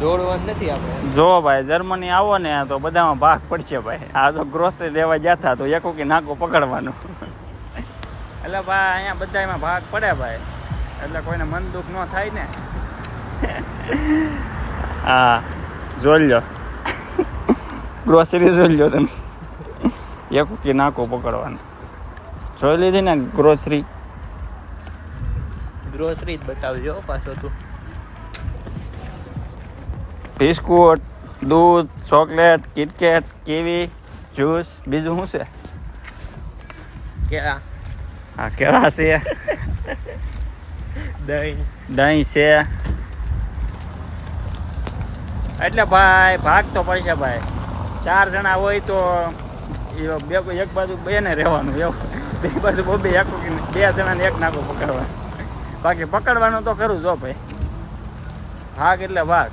દોડવાનું નથી આપણે. જો ભાઈ જર્મની આવો ને તો બધામાં ભાગ પડશે ભાઈ. આ જો ગ્રોસરી લેવા જતા તો એકોકી નાકો પકડવાનું. એટલે ભાઈ અહીંયા બધા એમાં ભાગ પડે ભાઈ, એટલે કોઈને મન દુઃખ ન થાય ને. હા જોઈ લો ગ્રોસરી જોઈ લો તમે, એકોકી નાકો પકડવાનું. જોઈ લીધી ને ગ્રોસરી? ગ્રોસરી જ બતાવજો પાછો તું. બિસ્કુટ, દૂધ, ચોકલેટ, કિટકેટ, કીવી, જ્યુસ, બીજું શું છે? કેળા, હા કેળા છે, દહીં. દહીં છે. એટલે ભાઈ ભાગ તો પડશે ભાઈ. 4 જણા હોય તો એક બાજુ બેને રહેવાનું, એવું બે બાજુ બે જણાને એક નાકો પકડવાનું. બાકી પકડવાનું તો કરું જો ભાઈ. ભાગ એટલે ભાગ.